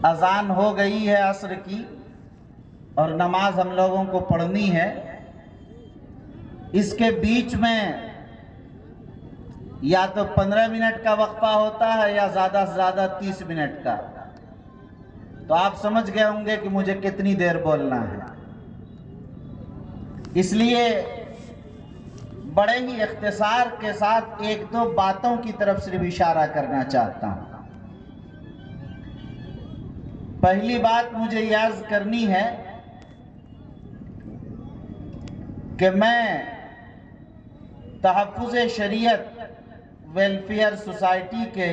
اذان ہو گئی ہے عصر کی اور نماز ہم لوگوں کو پڑھنی ہے۔ اس کے بیچ میں یا تو 15 منٹ کا وقفہ ہوتا ہے یا زیادہ سے زیادہ 30 منٹ کا، تو آپ سمجھ گئے ہوں گے کہ مجھے کتنی دیر بولنا ہے۔ اس لیے بڑے ہی اختصار کے ساتھ ایک دو باتوں کی طرف صرف اشارہ کرنا چاہتا ہوں۔ پہلی بات مجھے یہ عرض کرنی ہے کہ میں تحفظ شریعت ویلفیئر سوسائٹی کے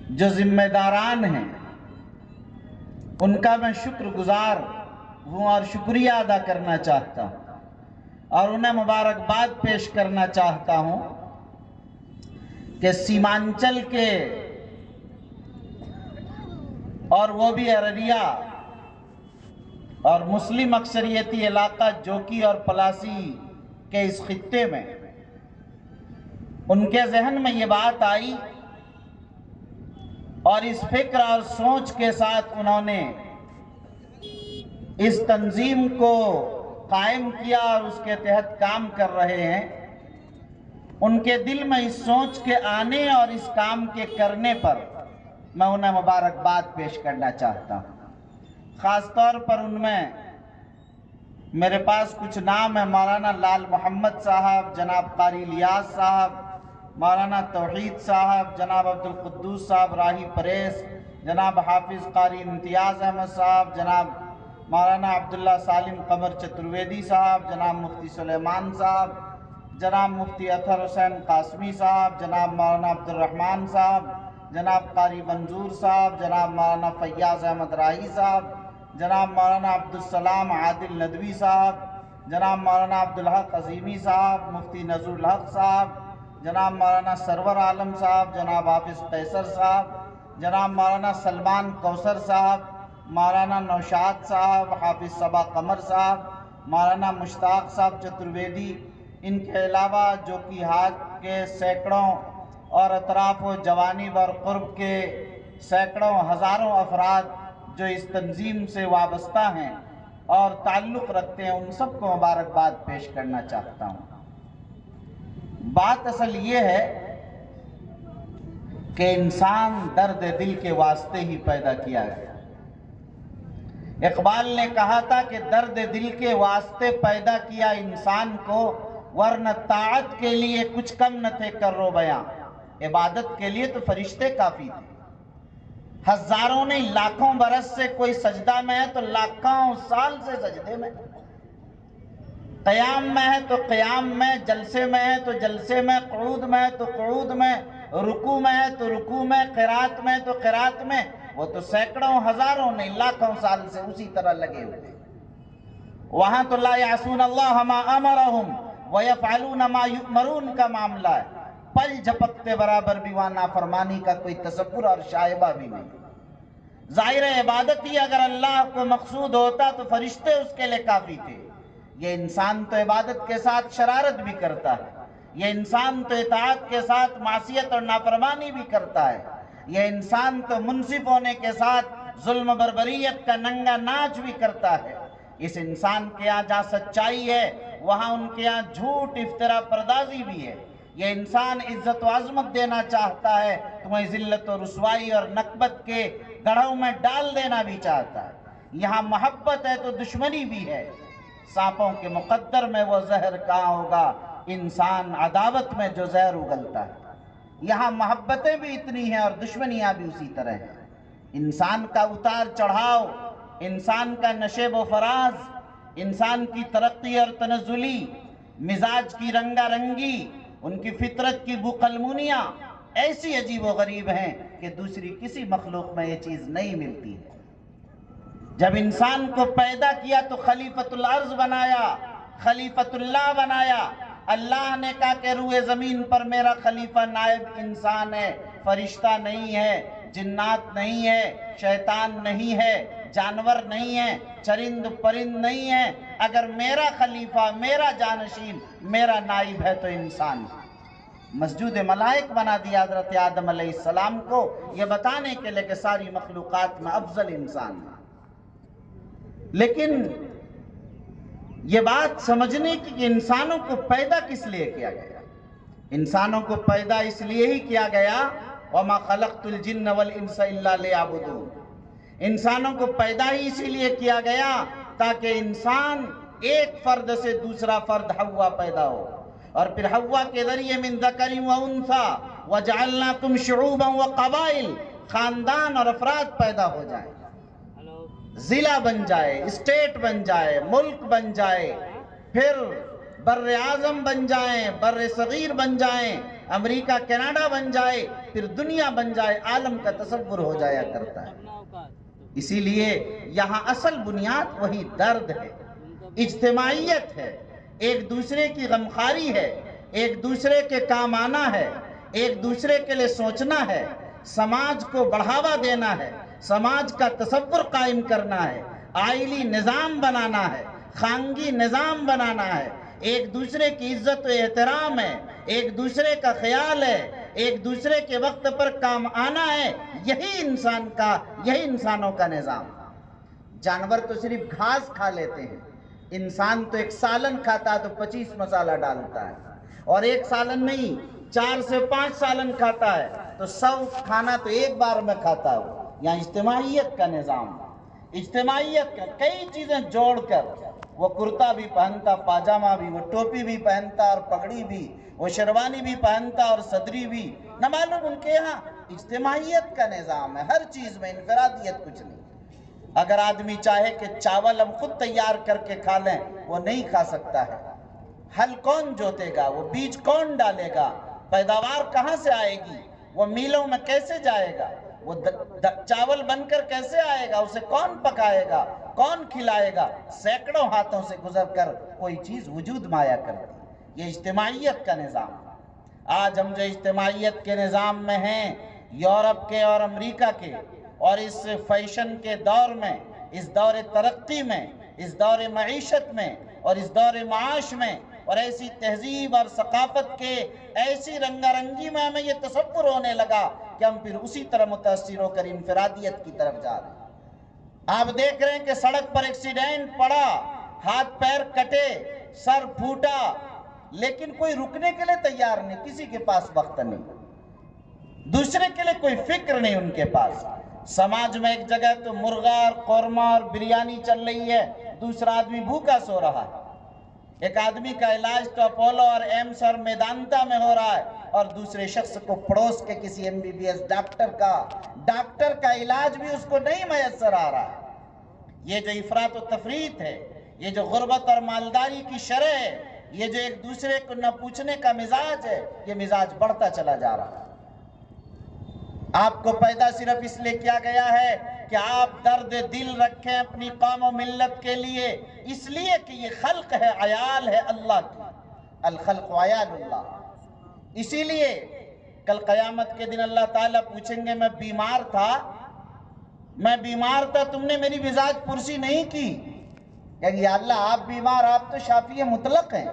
جو ذمہ داران ہیں ان کا میں شکر گزار ہوں اور شکریہ ادا کرنا چاہتا ہوں اور انہیں مبارکباد پیش کرنا چاہتا ہوں کہ سیمانچل کے اور وہ بھی ارریہ اور مسلم اکثریتی علاقہ جوکی اور پلاسی کے اس خطے میں ان کے ذہن میں یہ بات آئی اور اس فکر اور سوچ کے ساتھ انہوں نے اس تنظیم کو قائم کیا اور اس کے تحت کام کر رہے ہیں۔ ان کے دل میں اس سوچ کے آنے اور اس کام کے کرنے پر میں انہیں مبارکباد پیش کرنا چاہتا ہوں۔ خاص طور پر ان میں میرے پاس کچھ نام ہیں: مولانا لال محمد صاحب، جناب قاری الیاس صاحب، مولانا توحید صاحب، جناب عبدالقدوس صاحب راہی پریس، جناب حافظ قاری امتیاز احمد صاحب، جناب مولانا عبداللہ سالم قمر چترویدی صاحب، جناب مفتی سلیمان صاحب، جناب مفتی اطہر حسین قاسمی صاحب، جناب مولانا عبد الرحمن صاحب، جناب قاری منظور صاحب، جناب مولانا فیاض احمد راہی صاحب، جناب مولانا عبدالسلام عادل ندوی صاحب، جناب مولانا عبدالحق عظیمی صاحب، مفتی نذر الحق صاحب، جناب مولانا سرور عالم صاحب، جناب حافظ قیصر صاحب، جناب مولانا سلمان کوثر صاحب، مولانا نوشاد صاحب، حافظ صبا قمر صاحب، مولانا مشتاق صاحب چترویدی۔ ان کے علاوہ جوکی ہاٹ کے سینکڑوں اور اطراف و جوانب اور قرب کے سینکڑوں ہزاروں افراد جو اس تنظیم سے وابستہ ہیں اور تعلق رکھتے ہیں، ان سب کو مبارکباد پیش کرنا چاہتا ہوں۔ بات اصل یہ ہے کہ انسان درد دل کے واسطے ہی پیدا کیا گیا۔ اقبال نے کہا تھا کہ درد دل کے واسطے پیدا کیا انسان کو، ورنہ طاعت کے لیے کچھ کم نہ تھے کرو بیاں، عبادت کے لیے تو فرشتے کافی تھے۔ ہزاروں نہیں لاکھوں برس سے کوئی سجدہ میں ہے تو لاکھوں سال سے سجدے میں، قیام میں ہے تو قیام میں، جلسے میں ہے تو جلسے میں، قعود میں ہے تو قعود میں، رکوع میں ہے تو رکوع میں، قرات میں ہے تو قرات میں۔ وہ تو سینکڑوں ہزاروں نہیں لاکھوں سال سے اسی طرح لگے ہوئے۔ وہاں تو لا یعصون اللہ ما امرہم ویفعلون ما یؤمرون کا معاملہ ہے، پل جھپکتے برابر بھی وہاں نافرمانی کا کوئی تصور اور شائبہ بھی نہیں۔ ظاہر عبادت ہی اگر اللہ کو مقصود ہوتا تو فرشتے اس کے لیے کافی تھے۔ یہ انسان تو عبادت کے ساتھ شرارت بھی کرتا ہے، یہ انسان تو اطاعت کے ساتھ معصیت اور نافرمانی بھی کرتا ہے، یہ انسان تو منصف ہونے کے ساتھ ظلم بربریت کا ننگا ناچ بھی کرتا ہے۔ اس انسان کے یہاں جہاں سچائی ہے وہاں ان کے یہاں جھوٹ، افترا، پردازی بھی ہے۔ یہ انسان عزت و عظمت دینا چاہتا ہے، تمہیں ذلت و رسوائی اور نکبت کے گڑھوں میں ڈال دینا بھی چاہتا ہے۔ یہاں محبت ہے تو دشمنی بھی ہے۔ سانپوں کے مقدر میں وہ زہر کہاں ہوگا، انسان عداوت میں جو زہر اگلتا ہے۔ یہاں محبتیں بھی اتنی ہیں اور دشمنیاں بھی اسی طرح ہیں۔ انسان کا اتار چڑھاؤ، انسان کا نشیب و فراز، انسان کی ترقی اور تنزلی، مزاج کی رنگا رنگی، ان کی فطرت کی بقلمونیاں ایسی عجیب و غریب ہیں کہ دوسری کسی مخلوق میں یہ چیز نہیں ملتی ہے۔ جب انسان کو پیدا کیا تو خلیفۃ الارض بنایا، خلیفۃ اللہ بنایا۔ اللہ نے کہا کہ روئے زمین پر میرا خلیفہ نائب انسان ہے، فرشتہ نہیں ہے، جنات نہیں ہے، شیطان نہیں ہے، جانور نہیں ہے، چرند پرند نہیں ہے۔ اگر میرا خلیفہ، میرا جانشین، میرا نائب ہے تو انسان ہے۔ مسجود ملائک بنا دیا حضرت آدم علیہ السلام کو، یہ بتانے کے لیے کہ ساری مخلوقات میں افضل انسان ہے۔ لیکن یہ بات سمجھنے کی کہ انسانوں کو پیدا کس لیے کیا گیا؟ انسانوں کو پیدا اس لیے ہی کیا گیا، وَمَا خَلَقْتُ الْجِنَّ وَالْإِنسَ إِلَّا لِيَعْبُدُونَ، انسانوں کو پیدا ہی اسی لیے کیا گیا تاکہ انسان ایک فرد سے دوسرا فرد حوا پیدا ہو، اور پھر حوا کے ذریعے من ذکر و انثی وجعلناکم شعوبا وقبائل، خاندان اور افراد پیدا ہو جائیں، ضلع بن جائے، اسٹیٹ بن جائے، ملک بن جائے، پھر بر اعظم بن جائیں، بر صغیر بن جائیں، امریکہ کینیڈا بن جائے، پھر دنیا بن جائے، عالم کا تصور ہو جایا کرتا ہے۔ اسی لیے یہاں اصل بنیاد وہی درد ہے، اجتماعیت ہے، ایک دوسرے کی غمخواری ہے، ایک دوسرے کے کام آنا ہے، ایک دوسرے کے لیے سوچنا ہے، سماج کو بڑھاوا دینا ہے، سماج کا تصور قائم کرنا ہے، آئلی نظام بنانا ہے، خانگی نظام بنانا ہے، ایک دوسرے کی عزت و احترام ہے، ایک دوسرے کا خیال ہے، ایک دوسرے کے وقت پر کام آنا ہے، یہی انسانوں کا نظام۔ جانور تو صرف گھاس کھا لیتے ہیں، انسان تو ایک سالن کھاتا ہے تو 25 مسالہ ڈالتا ہے، اور ایک سالن نہیں 4 سے 5 سالن کھاتا ہے تو 100 کھانا تو ایک بار میں کھاتا ہو۔ یہاں اجتماعیت کا نظام، اجتماعیت کا کئی چیزیں جوڑ کر، وہ کرتا بھی پہنتا، پاجامہ بھی، وہ ٹوپی بھی پہنتا اور پگڑی بھی، وہ شیروانی بھی پہنتا اور صدری بھی، نہ معلوم ان کے یہاں اجتماعیت کا نظام ہے، ہر چیز میں انفرادیت کچھ نہیں۔ اگر آدمی چاہے کہ چاول ہم خود تیار کر کے کھا لیں، وہ نہیں کھا سکتا ہے۔ ہل کون جوتے گا، وہ بیج کون ڈالے گا، پیداوار کہاں سے آئے گی، وہ میلوں میں کیسے جائے گا، وہ چاول بن کر کیسے آئے گا، اسے کون پکائے گا، کون کھلائے گا، سینکڑوں ہاتھوں سے گزر کر کوئی چیز وجود میں آیا کرتی۔ یہ اجتماعیت کا نظام۔ آج ہم جو اجتماعیت کے نظام میں ہیں، یورپ کے اور امریکہ کے، اور اس فیشن کے دور میں، اس دور ترقی میں، اس دور معیشت میں، اور اس دور معاش میں، اور ایسی تہذیب اور ثقافت کے ایسی رنگا رنگی میں ہمیں یہ تصور ہونے لگا کہ ہم پھر اسی طرح متاثر ہو کر انفرادیت کی طرف جا رہے ہیں۔ آپ دیکھ رہے ہیں کہ سڑک پر ایکسیڈنٹ پڑا، ہاتھ پیر کٹے، سر پھوٹا، لیکن کوئی رکنے کے لیے تیار نہیں، کسی کے پاس وقت نہیں، دوسرے کے لیے کوئی فکر نہیں ان کے پاس۔ سماج میں ایک جگہ تو مرغا اور قورمہ اور بریانی چل رہی ہے، دوسرا آدمی بھوکا سو رہا ہے۔ ایک آدمی کا علاج تو اپولو اور ایمس اور میدانتا میں ہو رہا ہے، اور دوسرے شخص کو پڑوس کے کسی MBBS ڈاکٹر کا علاج بھی اس کو نہیں میسر آ رہا ہے۔ یہ جو افراط و تفریط ہے، یہ جو غربت اور مالداری کی شرح ہے، یہ جو ایک دوسرے کو نہ پوچھنے کا مزاج ہے، یہ مزاج بڑھتا چلا جا رہا ہے۔ آپ کو پیدا صرف اس لیے کیا گیا ہے کہ آپ درد دل رکھیں اپنی قوم و ملت کے لیے، اس لیے کہ یہ خلق ہے، عیال ہے اللہ کی، الخلق عیال اللہ۔ اسی لیے کل قیامت کے دن اللہ تعالیٰ پوچھیں گے، میں بیمار تھا، تم نے میری مزاج پرسی نہیں کی، کہ یا اللہ آپ بیمار، آپ تو شافی مطلق ہیں۔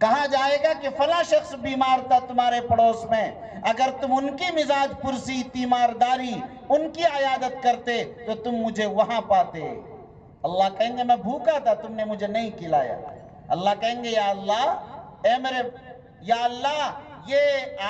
کہا جائے گا کہ فلاں شخص بیمار تھا تمہارے پڑوس میں، اگر تم ان کی مزاج پرسی، تیمارداری، ان کی عیادت کرتے تو تم مجھے وہاں پاتے۔ اللہ کہیں گے میں بھوکا تھا، تم نے مجھے نہیں کھلایا۔ اللہ کہیں گے یا اللہ یہ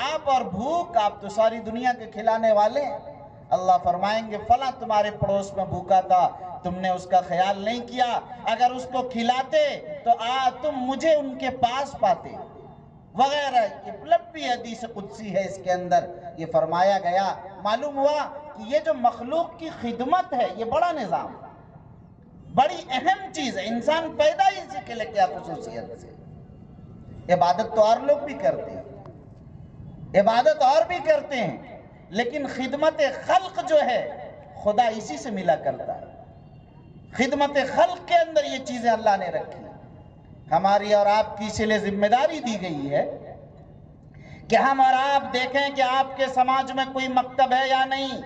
آپ اور بھوک، آپ تو ساری دنیا کے کھلانے والے ہیں۔ اللہ فرمائیں گے فلاں تمہارے پڑوس میں بھوکا تھا، تم نے اس کا خیال نہیں کیا، اگر اس کو کھلاتے تو تم مجھے ان کے پاس پاتے، وغیرہ۔ یہ لمبی حدیث قدسی ہے، اس کے اندر یہ فرمایا گیا۔ معلوم ہوا کہ یہ جو مخلوق کی خدمت ہے، یہ بڑا نظام، بڑی اہم چیز ہے۔ انسان پیدا ہی اسی کے لیے کیا خصوصیت سے۔ عبادت تو اور لوگ بھی کرتے ہیں، عبادت اور بھی کرتے ہیں، لیکن خدمت خلق جو ہے خدا اسی سے ملا کرتا ہے۔ خدمت خلق کے اندر یہ چیزیں اللہ نے رکھی، ہماری اور آپ کی اسی لیے ذمہ داری دی گئی ہے کہ ہم اور آپ دیکھیں کہ آپ کے سماج میں کوئی مکتب ہے یا نہیں،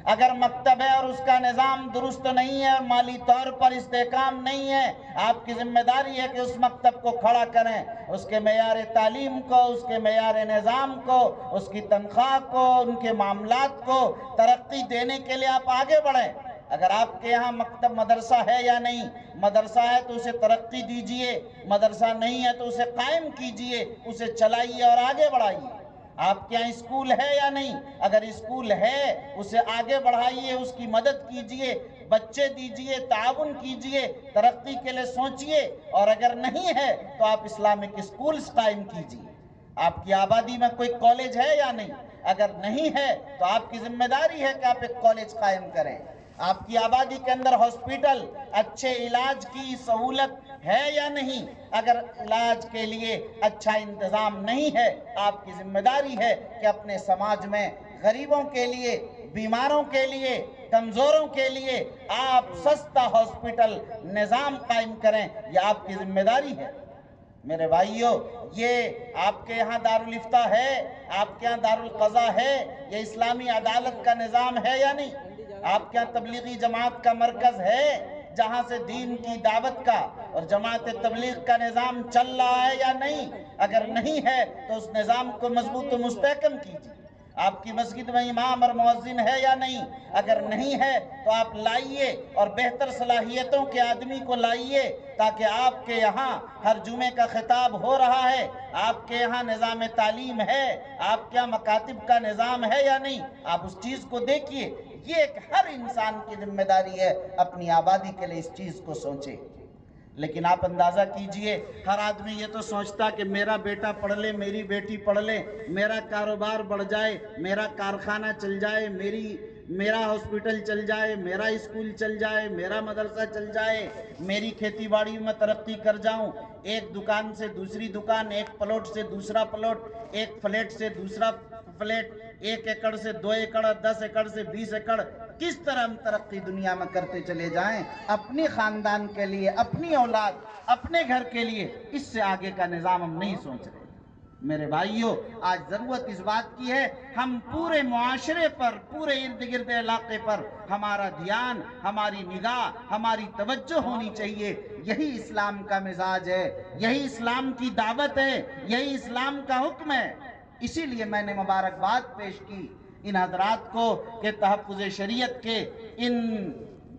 اگر مکتب ہے اور اس کا نظام درست نہیں ہے اور مالی طور پر استحکام نہیں ہے، آپ کی ذمہ داری ہے کہ اس مکتب کو کھڑا کریں، اس کے معیار تعلیم کو، اس کے معیار نظام کو، اس کی تنخواہ کو، ان کے معاملات کو ترقی دینے کے لیے آپ آگے بڑھیں۔ اگر آپ کے یہاں مکتب مدرسہ ہے یا نہیں، مدرسہ ہے تو اسے ترقی دیجئے، مدرسہ نہیں ہے تو اسے قائم کیجئے، اسے چلائیے اور آگے بڑھائیے۔ آپ کے یہاں اسکول ہے یا نہیں، اگر اسکول ہے اسے آگے بڑھائیے، اس کی مدد کیجئے، بچے دیجئے، تعاون کیجئے، ترقی کے لیے سوچئے۔ اور اگر نہیں ہے تو آپ اسلامک اسکولز قائم کیجئے۔ آپ کی آبادی میں کوئی کالج ہے یا نہیں، اگر نہیں ہے تو آپ کی ذمہ داری ہے کہ آپ ایک کالج قائم کریں۔ آپ کی آبادی کے اندر ہاسپیٹل، اچھے علاج کی سہولت ہے یا نہیں، اگر علاج کے لیے اچھا انتظام نہیں ہے، آپ کی ذمہ داری ہے کہ اپنے سماج میں غریبوں کے لیے، بیماروں کے لیے، کمزوروں کے لیے آپ سستا ہاسپیٹل نظام قائم کریں۔ یہ آپ کی ذمہ داری ہے۔ میرے بھائیوں، یہ آپ کے یہاں دارالفتہ ہے، آپ کے یہاں دارالقضاء ہے، یہ اسلامی عدالت کا نظام ہے یا نہیں؟ آپ کے یہاں تبلیغی جماعت کا مرکز ہے جہاں سے دین کی دعوت کا اور جماعت تبلیغ کا نظام چل رہا ہے یا نہیں؟ اگر نہیں ہے تو اس نظام کو مضبوط و مستحکم کیجیے۔ آپ کی مسجد میں امام اور مؤذن ہے یا نہیں؟ اگر نہیں ہے تو آپ لائیے اور بہتر صلاحیتوں کے آدمی کو لائیے، تاکہ آپ کے یہاں ہر جمعے کا خطاب ہو رہا ہے، آپ کے یہاں نظام تعلیم ہے، آپ کے یہاں مکاتب کا نظام ہے یا نہیں؟ آپ اس چیز کو دیکھیے۔ یہ ایک ہر انسان کی ذمہ داری ہے، اپنی آبادی کے لیے اس چیز کو سوچے۔ لیکن آپ اندازہ کیجئے، ہر آدمی یہ تو سوچتا کہ میرا بیٹا پڑھ لے، میری بیٹی پڑھ لے، میرا کاروبار بڑھ جائے، میرا کارخانہ چل جائے، میرا ہاسپیٹل چل جائے، میرا اسکول چل جائے، میرا مدرسہ چل جائے، میری کھیتی باڑی میں ترقی کر جاؤں، ایک دکان سے دوسری دکان، ایک پلاٹ سے دوسرا پلاٹ، ایک فلیٹ سے دوسرا فلیٹ، 1 ایکڑ سے 2 ایکڑ، 10 ایکڑ سے 20 ایکڑ، کس طرح ہم ترقی دنیا میں کرتے چلے جائیں اپنی خاندان کے لیے، اپنی اولاد، اپنے گھر کے لیے، اس سے آگے کا نظام ہم نہیں سوچ رہے۔ میرے بھائیوں، آج ضرورت اس بات کی ہے، ہم پورے معاشرے پر، پورے ارد گرد علاقے پر ہمارا دھیان، ہماری نگاہ، ہماری توجہ ہونی چاہیے۔ یہی اسلام کا مزاج ہے، یہی اسلام کی دعوت ہے، یہی اسلام کا حکم ہے۔ اسی لیے میں نے مبارکباد پیش کی ان حضرات کو کہ تحفظ شریعت کے ان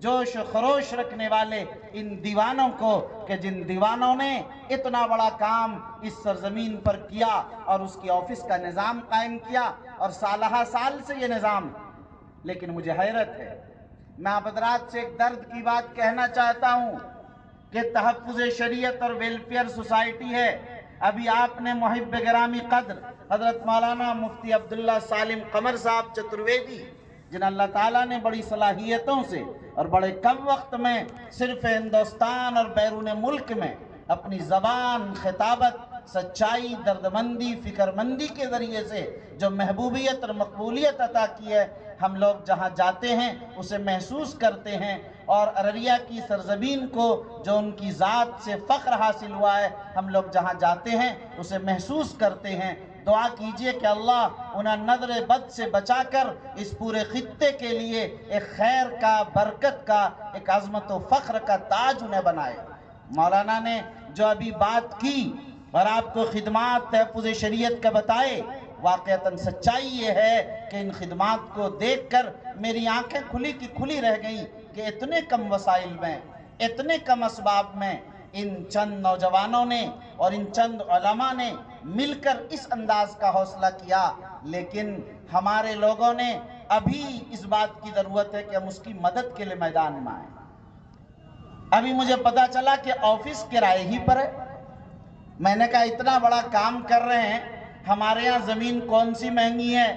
جوش و خروش رکھنے والے ان دیوانوں کو، کہ جن دیوانوں نے اتنا بڑا کام اس سرزمین پر کیا اور اس کی آفس کا نظام قائم کیا، اور سالہ سال سے یہ نظام۔ لیکن مجھے حیرت ہے، میں آپ حضرات سے ایک درد کی بات کہنا چاہتا ہوں کہ تحفظ شریعت اور ویلفیئر سوسائٹی ہے۔ ابھی آپ نے محب گرامی قدر حضرت مولانا مفتی عبداللہ سالم قمر صاحب چترویدی، جن اللہ تعالیٰ نے بڑی صلاحیتوں سے اور بڑے کم وقت میں صرف ہندوستان اور بیرون ملک میں اپنی زبان، خطابت، سچائی، دردمندی، فکرمندی کے ذریعے سے جو محبوبیت اور مقبولیت عطا کی ہے، ہم لوگ جہاں جاتے ہیں اسے محسوس کرتے ہیں، اور ارریہ کی سرزمین کو جو ان کی ذات سے فخر حاصل ہوا ہے، ہم لوگ جہاں جاتے ہیں اسے محسوس کرتے ہیں۔ دعا کیجئے کہ اللہ انہیں نظر بد سے بچا کر اس پورے خطے کے لیے ایک خیر کا، برکت کا، ایک عظمت و فخر کا تاج انہیں بنائے۔ مولانا نے جو ابھی بات کی اور آپ کو خدمات تحفظ شریعت کا بتائے، واقعتاً سچائی یہ ہے کہ ان خدمات کو دیکھ کر میری آنکھیں کھلی کی کھلی رہ گئیں کہ اتنے کم وسائل میں، اتنے کم اسباب میں ان چند نوجوانوں نے اور ان چند علماء نے مل کر اس انداز کا حوصلہ کیا۔ لیکن ہمارے لوگوں نے ابھی اس بات کی ضرورت ہے کہ ہم اس کی مدد کے لیے میدان میں آئیں۔ ابھی مجھے پتا چلا کہ آفس کرائے ہی پر ہے۔ میں نے کہا اتنا بڑا کام کر رہے ہیں، ہمارے یہاں زمین کون سی مہنگی ہے،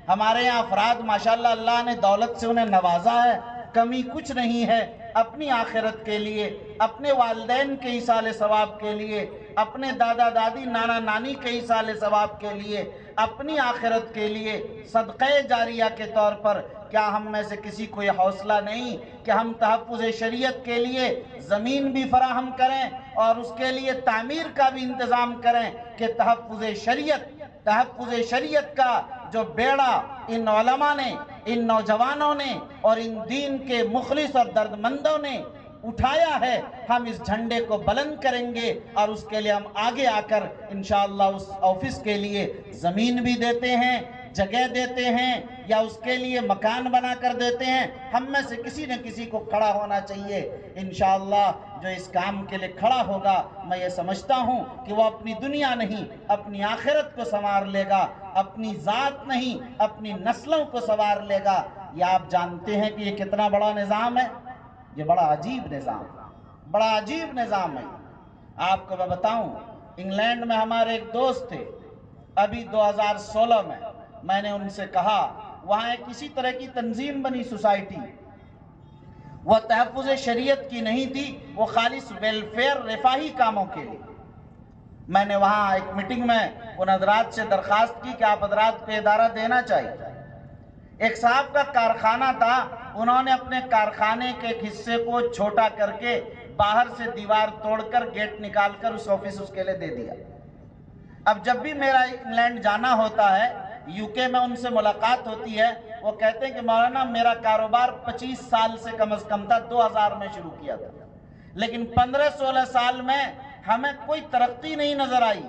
ہمارے یہاں افراد ماشاءاللہ اللہ نے دولت سے انہیں نوازا ہے، کمی کچھ نہیں ہے۔ اپنی آخرت کے لیے، اپنے والدین کے ایصال ثواب کے لیے، اپنے دادا دادی، نانا نانی کے ایصال ثواب کے لیے، اپنی آخرت کے لیے صدقہ جاریہ کے طور پر کیا ہم میں سے کسی کو یہ حوصلہ نہیں کہ ہم تحفظ شریعت کے لیے زمین بھی فراہم کریں اور اس کے لیے تعمیر کا بھی انتظام کریں کہ تحفظ شریعت کا جو بیڑا ان علماء نے ان نوجوانوں نے اور ان دین کے مخلص اور دردمندوں نے اٹھایا ہے، ہم اس جھنڈے کو بلند کریں گے اور اس کے لیے ہم آگے آ کر انشاءاللہ اس آفس کے لیے زمین بھی دیتے ہیں، جگہ دیتے ہیں، یا اس کے لیے مکان بنا کر دیتے ہیں۔ ہم میں سے کسی نہ کسی کو کھڑا ہونا چاہیے۔ انشاءاللہ جو اس کام کے لیے کھڑا ہوگا، میں یہ سمجھتا ہوں کہ وہ اپنی دنیا نہیں اپنی آخرت کو سنوار لے گا، اپنی ذات نہیں اپنی نسلوں کو سنوار لے گا۔ یہ آپ جانتے ہیں کہ یہ کتنا بڑا نظام ہے؟ یہ بڑا عجیب نظام، بڑا عجیب نظام ہے۔ آپ کو میں بتاؤں، انگلینڈ میں ہمارے ایک دوست تھے، ابھی 2016 میں نے ان سے کہا، وہاں ایک کسی طرح کی تنظیم بنی سوسائٹی، وہ تحفظ شریعت کی نہیں تھی، وہ خالص ویلفیئر رفاہی کاموں کے لیے۔ میں نے وہاں ایک میٹنگ میں ان حضرات سے درخواست کی کہ آپ حضرات کو ادارہ دینا چاہیے۔ ایک صاحب کا کارخانہ تھا، انہوں نے اپنے کارخانے کے ایک حصے کو چھوٹا کر کے باہر سے دیوار توڑ کر گیٹ نکال کر اس آفس اس کے لیے دے دیا۔ اب جب بھی میرا انگلینڈ جانا ہوتا ہے، یوکے میں ان سے ملاقات ہوتی ہے، وہ کہتے ہیں کہ مولانا میرا کاروبار 25 سال سے کم از کم تھا، 2000 میں شروع کیا تھا، لیکن 15-16 سال میں ہمیں کوئی ترقی نہیں نظر آئی۔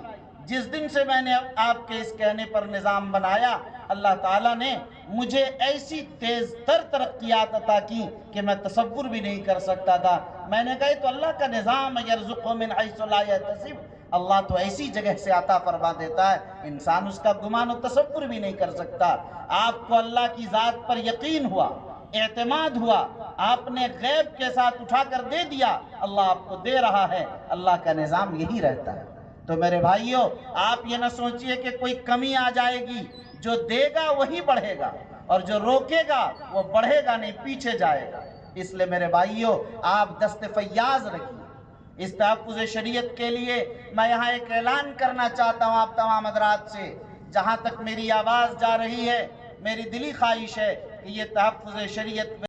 جس دن سے میں نے آپ کے اس کہنے پر نظام بنایا، اللہ تعالیٰ نے مجھے ایسی تیز تر ترقیات عطا کی کہ میں تصور بھی نہیں کر سکتا تھا۔ میں نے کہا یہ تو اللہ کا نظام ہے، یرزق من حیث لا یحتسب، اللہ تو ایسی جگہ سے عطا فرما دیتا ہے انسان اس کا گمان و تصور بھی نہیں کر سکتا۔ آپ کو اللہ کی ذات پر یقین ہوا، اعتماد ہوا، آپ نے غیب کے ساتھ اٹھا کر دے دیا، اللہ آپ کو دے رہا ہے۔ اللہ کا نظام یہی رہتا ہے۔ تو میرے بھائیوں، آپ یہ نہ سوچئے کہ کوئی کمی آ جائے گی، جو دے گا وہی بڑھے گا، اور جو روکے گا وہ بڑھے گا نہیں، پیچھے جائے گا۔ اس لئے میرے بھائیوں، آپ دست فیاض رکھیے۔ اس تحفظ شریعت کے لیے میں یہاں ایک اعلان کرنا چاہتا ہوں آپ تمام حضرات سے، جہاں تک میری آواز جا رہی ہے، میری دلی خواہش ہے کہ یہ تحفظ شریعت